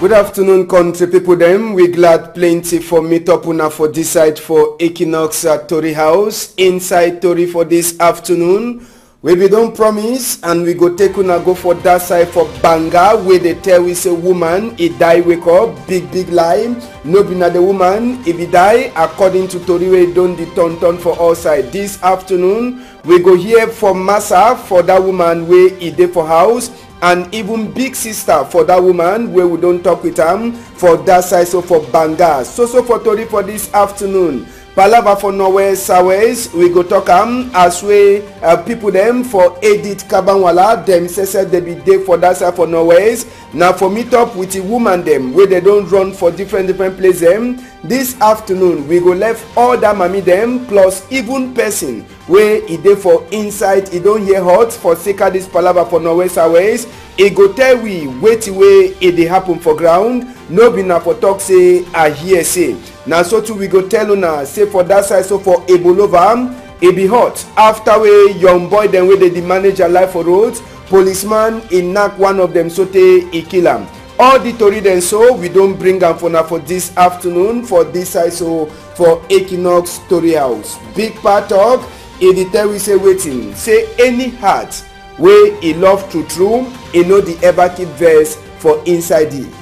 Good afternoon, country people them. We glad plenty for meet up una for this side for Equinox at Tori House. Inside Tori for this afternoon. We don't promise and we go take una go for that side for Banga where they tell we say woman, he die wake up, big lie. No be na the woman, if he die, according to Tori we don't the turn for all side. This afternoon, we go hear from Massa for that woman where he dey for house. And even big sister for that woman where we don't talk with them for that side, so for Banga. So for Tori for this afternoon. Palava for Norway, Saways, we go talk as we people them for Edith Kabanwala, them say they be there for that side for Norway's. Now for meet up with the woman them where they don't run for different places them. This afternoon we go left all that mommy them plus even person where he dey for inside, he don't hear hot for sake of this palava for Norway, Saways. He go tell we wait way it dey happen for ground. No be na for talk say I hear say. Now so too we go tell una say for that side, so for Ebolova it be hot after we young boy them where they manage a life for roads. Policeman he knock one of them so he kill him. All the Tori then so we don't bring am for now for this afternoon for this side, so for Equinox Tori House. Big part talk it tell we say waiting say any heart where he love true he know the ever keep verse for inside it.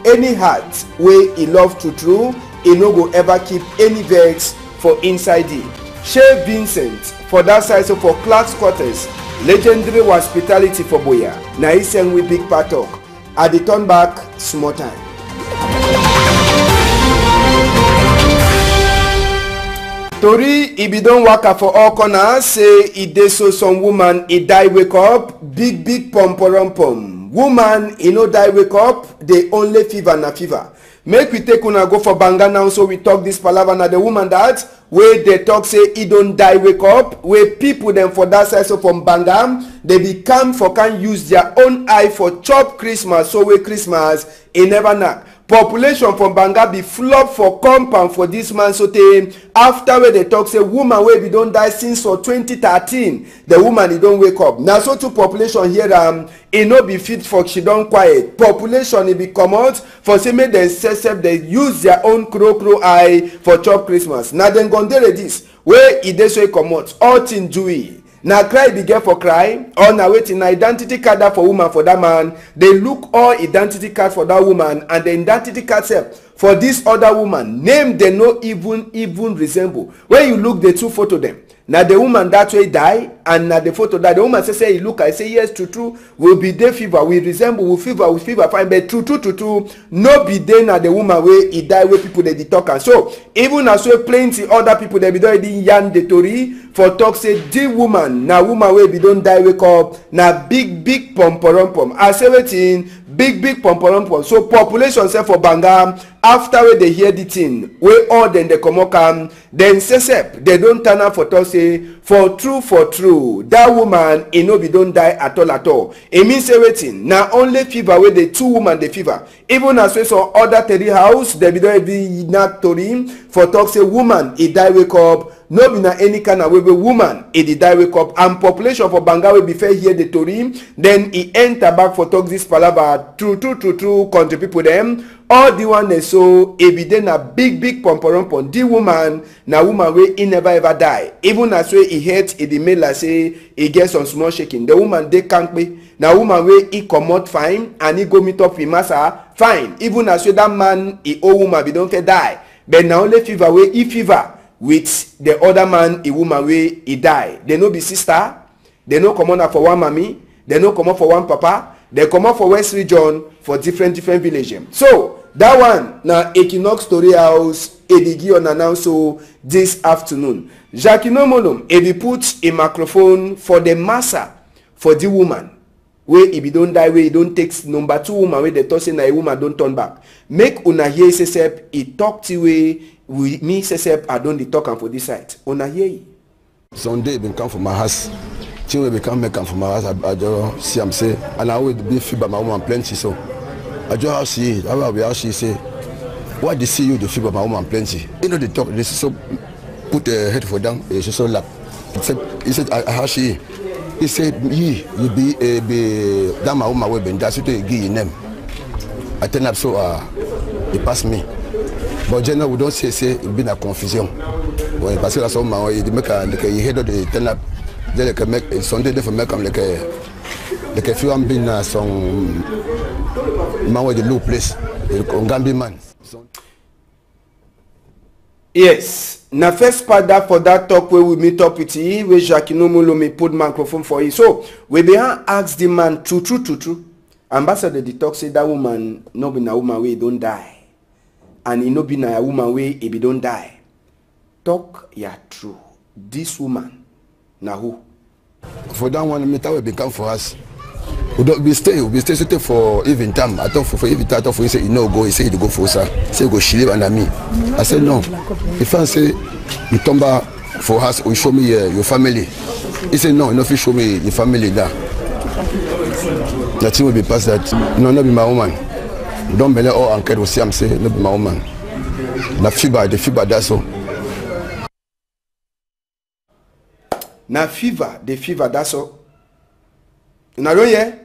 Any heart where he love true he no go ever keep any vex for inside it. Shea Vincent for that side, so for Clark's quarters, legendary hospitality for Boya. Now he send with big part talk. At the turn back small time. Tori he be don waka for all corners say he dey so some woman he die wake up big pom. Woman he no die wake up, they only fever na fever. Make we take una go for Banga now, so we talk this palava na the woman that where they talk say he don't die wake up, where people them for that side, so from Banga they become for can use their own eye for chop Christmas, so where Christmas he never knock. Population from Banga be flop for compound for this man, so after where they talk say woman where we don't die since for 2013, the woman he don't wake up. Now so to population here he no be fit for she don't quiet. Population he be come out for say make them self they use their own crow eye for chop Christmas. Now then gondere this where he dey so he come out all thing do we. Now cry be get for cry or now waiting identity card that for woman for that man. They look all identity card for that woman and the identity card self for this other woman name they no even resemble. When you look the two photo them. Now the woman that way die and now the photo that the woman say you look I say yes true will be there fever we resemble with fever fine but true no be there now the woman where he die where people they talk and so even as well plenty other people they be already yarn the Tori for talk say the woman now woman where be don't die wake up now big pom I say waiting big pom so population say for Banga after where they hear the thing where all then they come up then say they don't turn up for talk say for true that woman he no be don't die at all. It means say waiting now only fever where the two woman the fever even as well so other Tori house they be don't be not Tori for talk say woman he die wake up no be na any kind of way woman he die wake up and population for Banga will be fair here the Tori then he enter back for talk this palava true country people them all the one they so evident a big pom the woman na woman wey he never ever die even as way he hate the male like say he get some small shaking the woman they can't be na woman wey he come out fine and he go meet up with massa fine even as way that man he old woman be don't die but na only fever wey he fever with the other man a woman wey he die they no be sister they no come on for one mommy they no come on for one papa they come out for West region for different villages. So that one now Equinox Tori House Edigi on announce so this afternoon. Jackie no molum if he put a microphone for the massa for the woman where if he don't die where he don't take number 2 woman where they talk say na a woman don't turn back. Make una hear say he talk to way with me say I don't talk am for this side. Una hear. Sunday been come from my house. Till we become make from my house, I just see him say, and I will be fever my woman plenty. So I just see, I will be how she say, why they see you the fever my woman plenty? You know the talk. They so put the head for down. She so lap. He said, how she? He said, you be that my woman will be that's what you give name. I turn up so he passed me. But generally we don't say it been a confusion. When you pass it some man, you make like you head of the turn up. Then like make Sunday they for make them like a few am been some man with the low place, the Gambi man. Yes, na first part that for that talk where we meet up with you, where Jacques me put microphone for you. So we be ask the man true. Ambassador the talk say that woman no be na woman way don't die. And he no be na a woman way he be don't die. Talk ya true. This woman na who? For that one, me will become for us. We stay for even time. I thought for even time. I thought for you say you no go. He say you go for sir. Say you go Chile and me. I said no. If I say you come back for us, you show me your family. He said no. You no show me your family there. That will be past that. No, not be my woman. Don't believe all enquête aussi. I'm saying not be my woman. The fever that's all. Na fever, the fever, that's all. Now don't hear?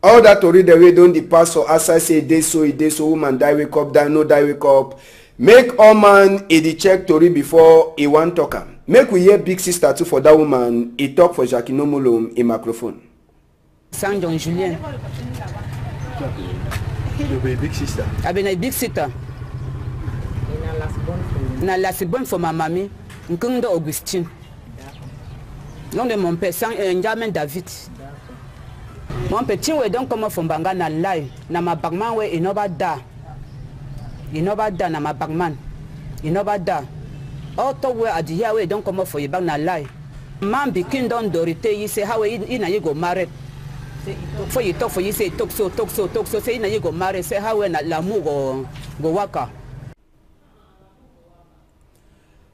All that to read the way don't the pastor as I say they so woman die wake up, die no die wake up. Make all man the check to read before he want talk am. Make we hear big sister too for that woman. He talk for Jacques Nomolom in microphone. Saint John Julien. You be a big sister. I been a big sister. Na last born for my mommy. Nkundo Augustine. Non de mon père, Njamin David. Mon petit we don't come from Banga na lie. Na ma bagman we inoba da. Inoba da na ma bagman. Inoba da. All to we at the we don't come for you bag na lie. Man begin don dorite you say how we na you go married. For you talk for you say talk so say na you go marry say how we na lamu go waka.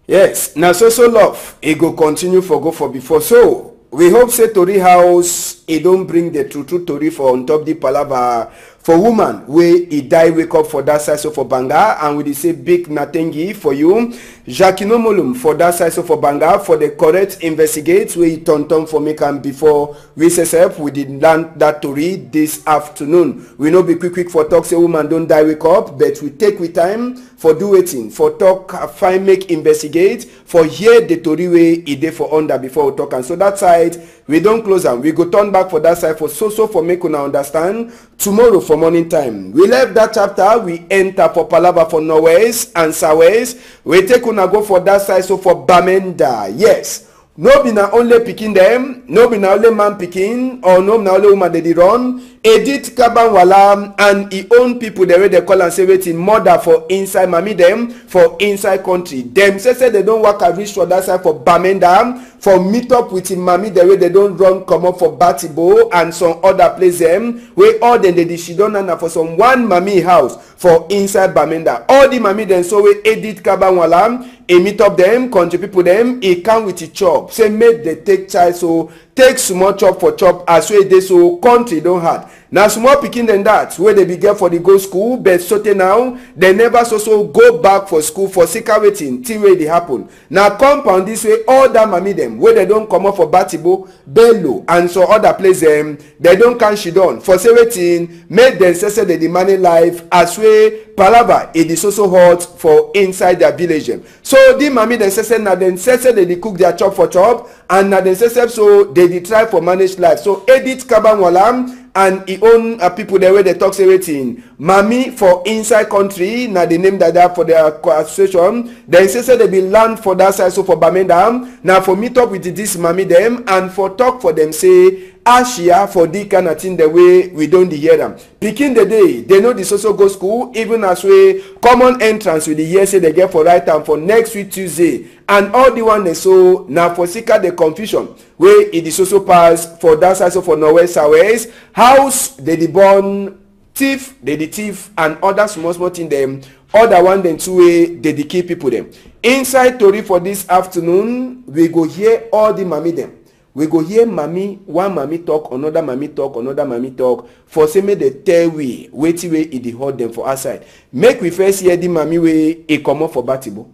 Yes, now so love, it go continue for go for before. So, we hope say Tori House, it don't bring the true Tori for on top the palava for woman, where he die wake up for that side so for Banga, and we say big natengi for you. Jacques Nomolum for that side so for Banga, for the correct investigate, where he turn for make am before we say we did land that Tori this afternoon. We no be quick for talk say woman don't die wake up, but we take with time for do waiting, for talk, find make investigate, for hear the Tori way he dey for under before we talk. And so that side, we don't close am. We go turn back for that side for so for make una understand. Tomorrow for morning time, we left that chapter, we enter for Palava for Norways and Saways. We take una go for that side, so for Bamenda. Yes. No be na only picking them, no be na only man picking, or no be na only woman they run. Edith Kabanwala and he own people the way they call and say waiting mother for inside mommy them for inside country. Them say they don't work a reach for that side for Bamenda for meet up with him mommy the way they don't run come up for Batibo and some other place them where all them they she don't know for some one mommy house for inside Bamenda. All the mommy then so we Edith Kabanwala he meet up them country people them he come with his chop say make they take child so take small chop for chop as way they so country don't hard. Now small picking than that where they begin for the go school but so now they never so go back for school for sicker waiting till where they happen. Now compound this way all that mommy them where they don't come up for Batibo, Bello and so other place them they don't can she done for say waiting make them say they demand life as way Palava it is also hot for inside their village. So the mommy then say now then say they cook their chop for chop and now then say so they try for manage life. So Edith Kabanwala and he own people the way they talk say waiting mommy for inside country now the name that they have for their association then say they be land for that side so for Bamenda now for meet up with this mommy them and for talk for them say Ashia for the kind of thing the way we don't hear them. Picking the day, they know this also go school, even as we common entrance with the year say they get for right time for next week Tuesday. And all the one they so now for seeker the confusion where it is also pass for that side so for Norway Southwest house they the born thief, they the thief and other small thing them, other one then two way they the key people them. Inside Tori for this afternoon, we go hear all the mommy them. We go hear mommy, one mommy talk, another mommy talk, for say me they tell we, wait way it hold them for outside. Make we first hear the mommy way it come up for Batibo.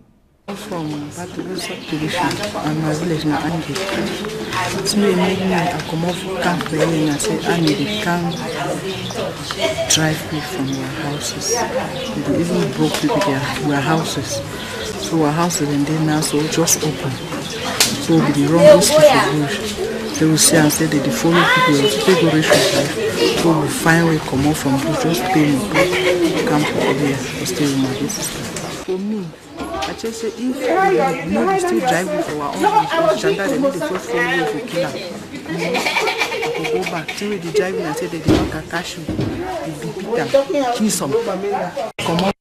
From back to the subdivision and my village now and it's me making a come off camp and I say I need to come drive me from your houses. They even broke people their houses. So our houses and then now so just open. So we the wrong people they will say and say that they follow people to take a ratio. So we find way come off from blue just pay me camp over there to stay with my sister. For me, I just say if we still driving for our own Chanda, they need to first follow you for killer. I could go back till the driving and say that they don't catch you. They beat them, kill some. Come on.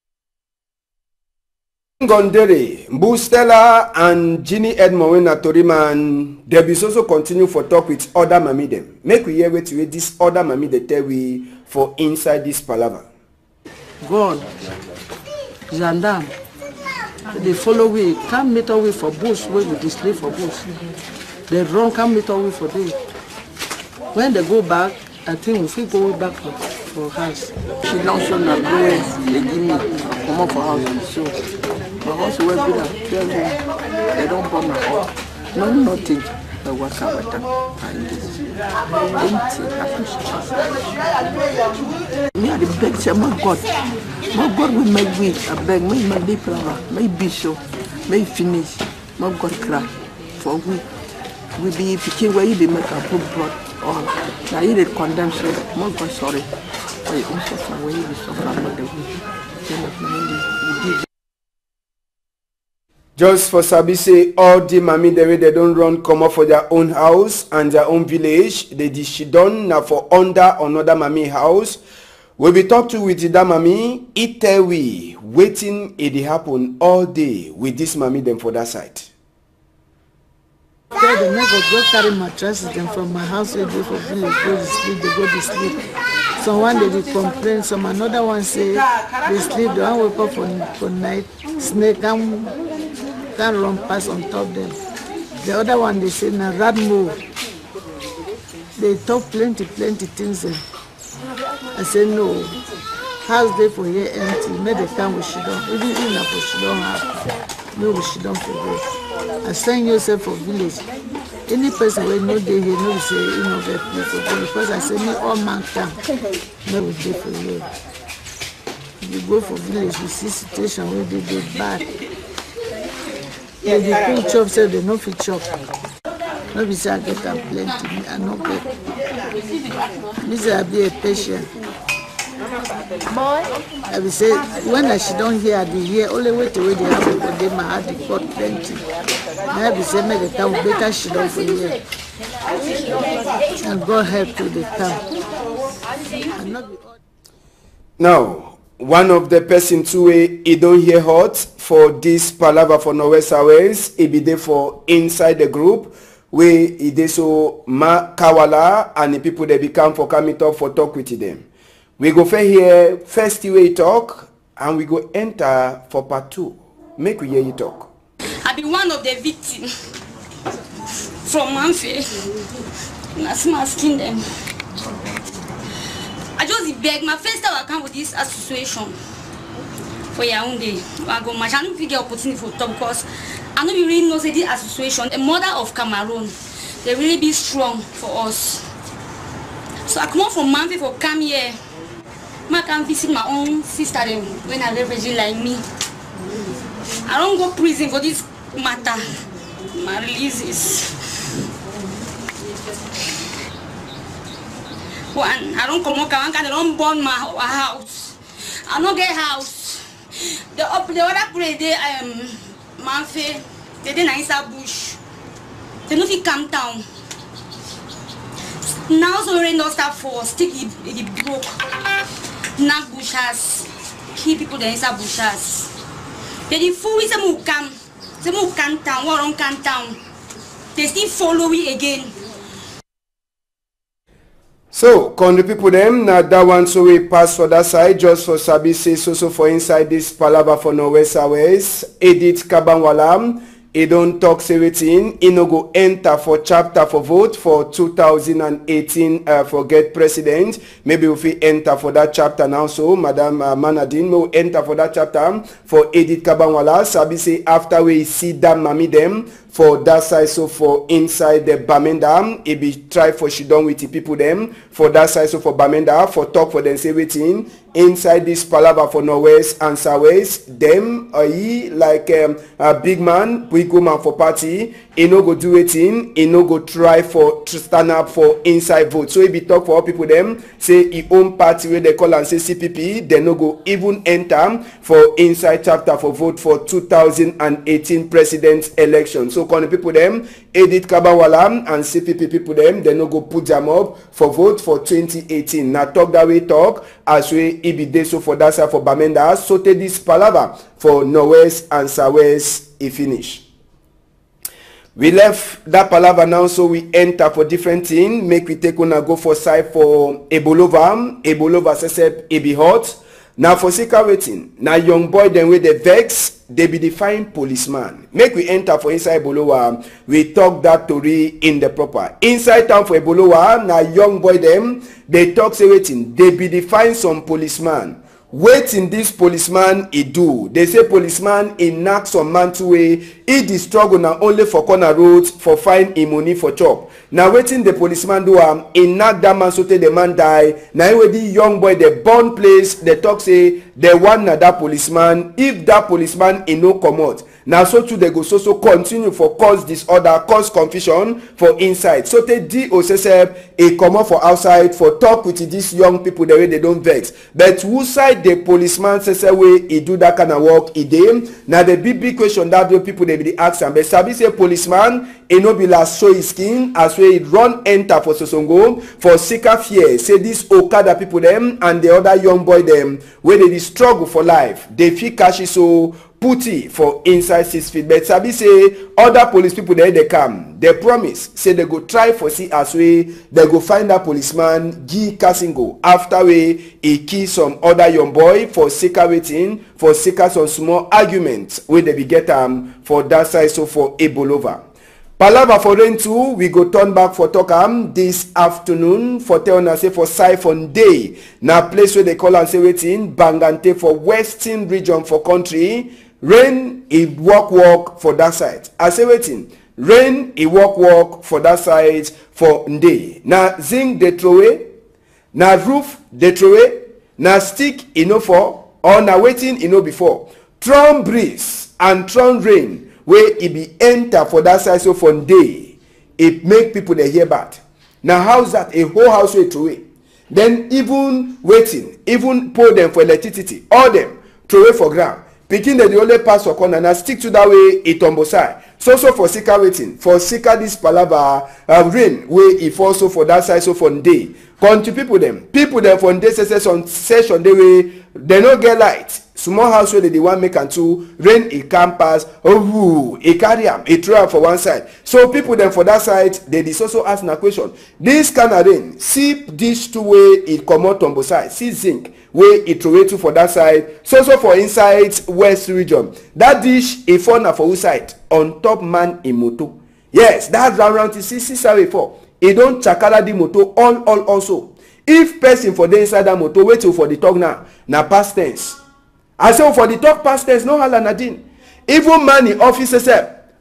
Gondere, Mbustela and Ginny Edmowena Toriman, they will also continue for talk with other mami them. Make we hear what this other mami they tell we for inside this palaver. God, gendarme, they follow we, can't meet away for bush, where we display for bush. They run, can't meet away for day. When they go back, I think if we go back for house. She don't show no way, they give me, come up for house and show. My house will be there, they don't burn my house. No, nothing. The work out with them. Me are the beg, say, my God will make me. I beg, make my deep flower, make bishop, make finish. My God cry for we be picking where you be make a put blood. Oh, now you did condemn, so my God sorry. I also from where you be suffering, but the just for Sabi say all the mami the way they don't run come up for their own house and their own village. They did she done now for under another mami house. We be talk to with that mami. It tell we waiting it happen all day with this mami them for that side. Yeah, the neighbors go carry mattresses them from my house. They go for village, go to sleep, they go to sleep. So one day they complain, some another one say they sleep, they don't wake up for night. Snake can run past on top them. The other one they say na rat move. They talk plenty things. I say no. House there for here empty. Make the come with she don't. Even if she don't have. No, she don't for this. I send yourself for village. Any person will know they here, no say you know get place for village. Because I say me all man come. No we dey for here. You go for village, you see situation where they get bad. Yeah, the cool chop say they no fit chop. No be say I get them plenty. I no get. Me say I be a patient. I will say when she don't hear the hear only way to wait they have to they my heart they got plenty. I will say make the town better she don't for here. And God help to the town. Now, one of the person too he don't hear hot for this palaver for Norwest Airways. He be there for inside the group where he dey so ma kawala and the people they become for coming up for talk with them. We go for here first way talk and we go enter for part 2. Make we hear you talk. I be one of the victims from Manfe. I'm asking them. I just beg my first time I come with this association for Yaoundé. I go my channel get opportunity for talk because I know you really know say this association, the mother of Cameroon, they really be strong for us. So I come out from Manfe for come here. I can visit my own sister then when I refugee like me. I don't go prison for this matter. My release is one. I don't come out. I don't burn my house. I don't get house. The other place they Manfe, they did inside bush. They don't fit come down. Now so rain don't start for stick it broke. Knock bushes, keep people there inside bushes. They fool is a move come town, war on can town. They still follow me again. So, can the people them now that one so we pass for that side just for Sabi say so for inside this palaver for Norwest Airways. Edith Kabanwalam, he don't talk say wetin he no go enter for chapter for vote for 2018 for get president. Maybe if we enter for that chapter now, so Madam Manadin will enter for that chapter for Edith Kabanwala. Sabi say after we see that mami them for that side, so for inside the Bamenda, he be try for she done with the people them for that side, so for Bamenda for talk for them say wetin inside this palaver for Northwest and Southwest them he like a big man, big woman for party. He no go do wetin, he no go try for to stand up for inside vote. So he be talk for all people them say he own party where they call and say CPP, they no go even enter for inside chapter for vote for 2018 president election. So the people them Edith Kabawala and CPP people them they no go put them up for vote for 2018. Now talk that way talk as we be there so for that side for Bamenda. So take this palaver for Northwest and Southwest he finish. We left that palaver now, so we enter for different thing. Make we take on a go for side for Ebolova. Ebolova says it be hot. Now for Sika waiting. Now young boy then with the vex, they be defined policeman. Make we enter for inside Ebolowa. We talk that story in the proper. Inside town for Ebolowa, now young boy them, they talk say waiting. They be defined some policeman. Waiting this policeman he do. They say policeman he knock some man to way. He the struggle now only for corner roads for find him money for chop. Now waiting the policeman do he knock that man so take the man die. Now when the young boy the born place they talk say they want that policeman. If that policeman he no come out. Now so too they go so continue for cause disorder, cause confusion for inside. So they DOSSF a come out for outside for talk with these young people the way they don't vex. But who side the policeman says way he do that kind of work he dey. Now the big question that the people they be the ask am. But sabi say policeman he no be last show his skin as we run enter for Sosongo for Sika fear. Say this Okada people them and the other young boy them where they struggle for life. They feel cash so putty for inside 6 feet. But sabi say other police people there they come. They promise say they go try for see as way they go find that policeman G Kasingo after way he kill some other young boy for Sika waiting for Sika some small arguments where they be get for that side so for Ebolova. Palava for rain too, we go turn back for Tokam this afternoon for tell us say for Siphon Day. Now place where they call and say waiting Bangante for Western region for country. Rain it walk for that side. I say waiting. Rain it walk for that side for day. Now zinc they throw away. Now roof they throw away. Now stick for or now waiting before. Tron breeze and tron rain. Where it be enter for that side so for day, it make people they hear bad. Now how's that a whole house way throw away? Then even waiting, even pour them for electricity, all them throw away for ground. Picking the only pass for corner and stick to that way it on both side. So for Sika waiting for Sika this palava rain where it also for that side so for day. Country people them for day session they way they no get light. Small house where they want make and two rain it can pass. Oh, it carry am, it throw for one side. So people them for that side they also ask a question. This kind of rain, see this two way it come out on both sides. See zinc where it throw to for that side. So for inside west region. That dish a for whose side on top man in moto. Yes, that round to see for. It don't chakala the moto all also. If person for the inside that moto wait till for the talk now past tense. I say for the talk past tense no hala nadine. Even man in office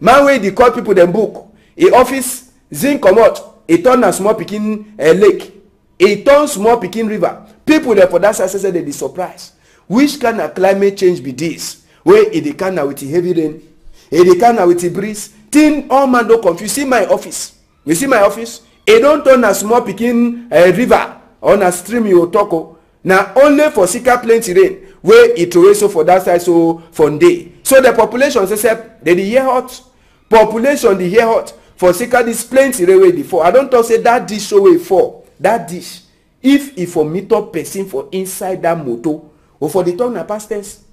man wey dey call people them book. In office zinc come out. It turn a small picking lake. It turn small picking river. People there for that side say they be surprised. Which kind of climate change be this? Where it dey can with the heavy rain, it dey can with the breeze. Thing all man don't confuse. See my office. You see my office? It don't turn a small picking river on a stream you talk. Now only for Sika plenty rain where it so for that side so for day. So the population say they hear hot. Population they hear hot for Sika this plenty rain way before. I don't talk say that dish show way for that dish. If for meet up person for inside that moto or for the talk na past tense.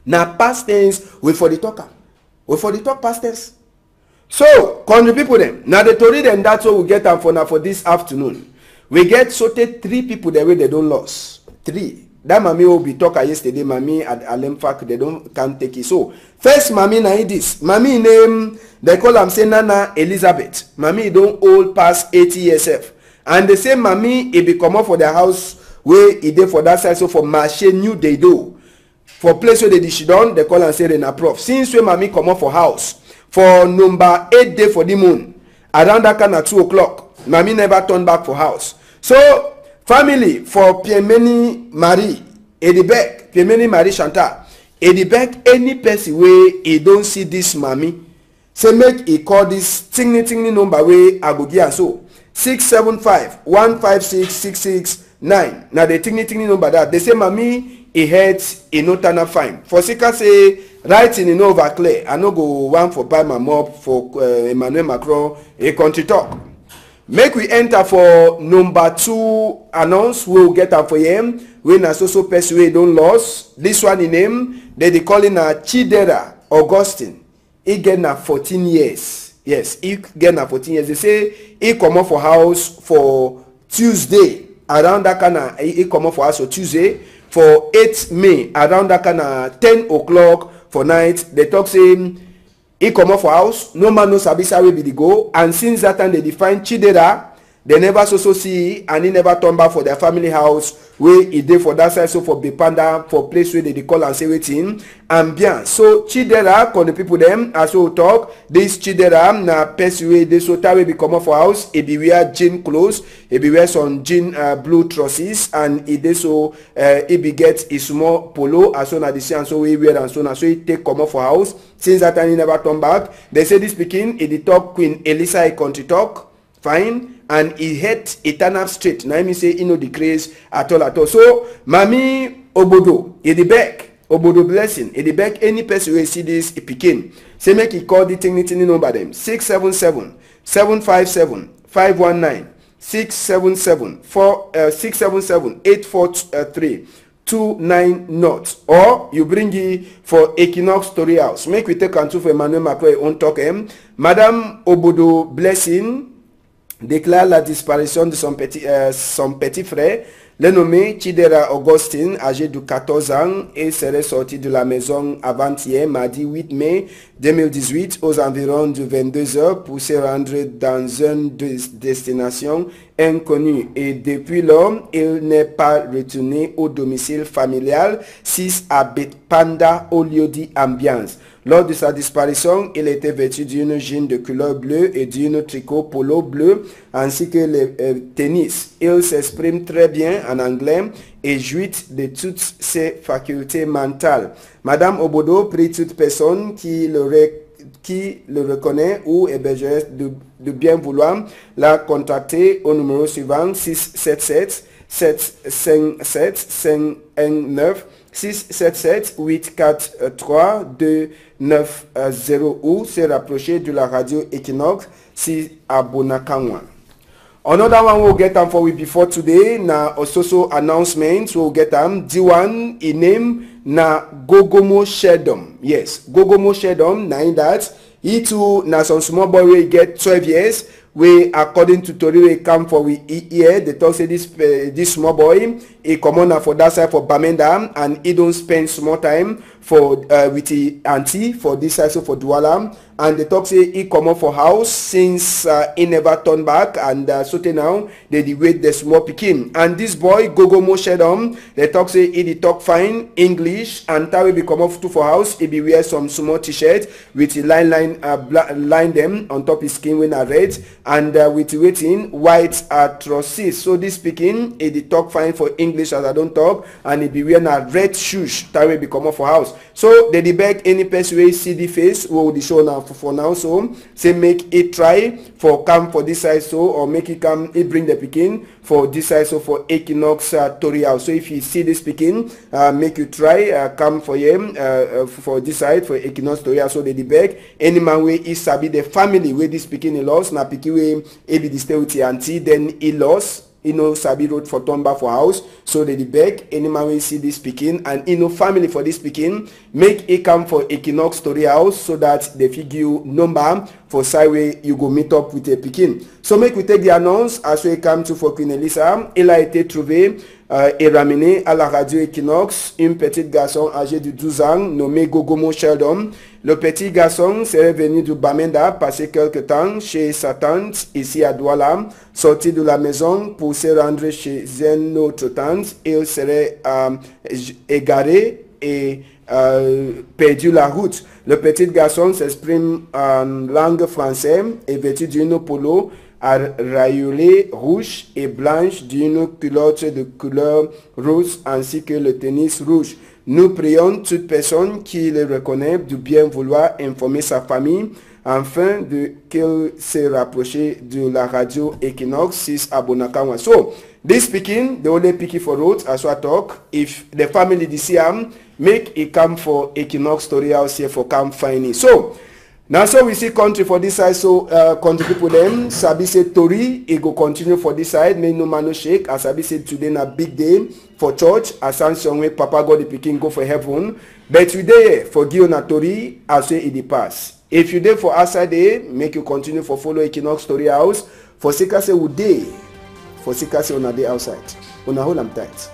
Na past tense we for the talker. We for the talk past tense. So country people them. Now the story them that's what we get them for now for this afternoon. We get sorted 3 people the way they don't lose. 3. that mommy will be talk yesterday, mommy at Alemfak, they can't take it. So first mommy na this. Mommy name they call am say Nana Elizabeth. Mommy don't old past 80 years old. And the same mommy it be come up for the house where it dey for that side, so for marché new they do. For place where they she done, they call and say Rena Prof. Since when mommy come up for house for number 8 day for the moon, around that kind of 2 o'clock, mommy never turn back for house. So family for Piemeni Marie Edibek, Piemeni Marie Chantal, Edibek, any person where he don't see this mommy, say make he call this tingly number where I go give so 675-156-669. Now the tingly number that they say mommy he heads he no turn up fine. For Sika say writing in over clear. I no go one for buy my mop for Emmanuel Macron a country talk. Make we enter for number 2 announce. We'll get up for him. We na so person we don't lose. This one in name they calling a Chidera Augustine. He get na 14 years. Yes, he get na 14 years. They say he come up for house for Tuesday around that kind of he come up for house for Tuesday for 8 May around that kind of 10 o'clock for night. They talk say he come up for house, no man knows Sabisa will be the go, and since that time they define Chidera, they never so see, and he never turn back for their family house where he did for that side, so for Bepanda, for place where they call and say waiting and bien. So Chidera con the people them as we talk, this Chidera na person way they so time we come up for house, he be wear jean clothes, he be wear some jean blue trusses, and he did so he be get his small polo as soon as the and so we wear and so on, so he take come up for house. Since that time he never turn back. They say this speaking he did talk Queen Elisa a country talk fine. And he hit eternal straight. Now me say he no decrease at all. So Mami Obodo, Edibek, Obodo blessing, Edibek, any person who see this pikin, say make he call the thing number them 677-757-519, 677-843-29 knots, or you bring it for Equinox Story House. Make we take and for Emmanuel Macron on talk him. Madame Obodo blessing déclare la disparition de son petit frère, le nommé Chidera Augustine, âgé de 14 ans, et serait sorti de la maison avant-hier, mardi 8 mai 2018, aux environs de 22 heures, pour se rendre dans une destination inconnue. Et depuis lors, il n'est pas retourné au domicile familial, 6 à Bepanda, au lieu dit ambiance. Lors de sa disparition, il était vêtu d'une jean de couleur bleue et d'une tricot polo bleu, ainsi que les tennis. Il s'exprime très bien en anglais et jouit de toutes ses facultés mentales. Madame Obodo prie toute personne qui le reconnaît ou hébergerait de bien vouloir la contacter au numéro suivant 677-757-519 677-843-290 ou se rapprocher de la radio Equinox si Abonakangwa. Another one we'll get them for we before today na also announcements we'll get them. D1 in name na Gogomo Shedom. Yes, Gogomo Shedom na in that he too na some small boy will get 12 years. We according to Tori we come for we here they talk say this small boy he come on for that side for Bamenda and he don't spend small time for with the auntie for this side so for Douala, and they talk say he come up for house since he never turn back, and so now they wait the small pikin, and this boy Gogomo Shedom they talk say he talk fine English, and that will be come up to for house he be wear some small t-shirt with the line them on top his skin when are red, and with waiting white trousers. So this speaking he talk fine for English as I don't talk, and he be wearing a red shoes that will be come up for house. So they beg any person wey see the face will the show now for now, so say make it try for come for this side so, or make it come it bring the pikin for this side so for Equinox Story House. So if you see this pikin make you try come for him for this side for Equinox Story House. So they beg any man wey is sabi the family where this pikin he lost na pikin wey he be the stay with the auntie then he lost. You know, Sabi road for Tomba for house, so they beg any man will see this speaking, and you know family for this speaking make it come for Equinox Story House so that they figure you number for sideway you go meet up with a pikin. So make we take the announce as we come to for Queen Elisa. Il a été trouvé est ramené à la radio Equinox un petit garçon âgé de 12 ans nommé Gogomo Sheldon. Le petit garçon serait venu du Bamenda passer quelque temps chez sa tante ici à Douala. Sorti de la maison pour se rendre chez une autre tante, il serait égaré et perdu la route. Le petit garçon s'exprime en langue française et vêtu d'une polo à rayures rouge et blanche, d'une culotte de couleur rose ainsi que le tennis rouge. Nous prions toute personne qui le reconnaît de bien vouloir informer sa famille afin de qu'il se rapproche de la radio Equinox 6 Abonnakawa. So, this speaking, the only picky for roads as I talk. If the family this year make it come for Equinox story house here for come find it. So, now so we see country for this side, so country people them sabi say Tori it go continue for this side, make no man no shake. As sabi say today na big day for church, as Sanction way Papa God the pikin go for heaven. But today for give na Tori as say it dey pass. If you dey for outside day, make you continue for follow Equinox story house. For sika say we dey, for sika say una dey outside. Una hold am tight.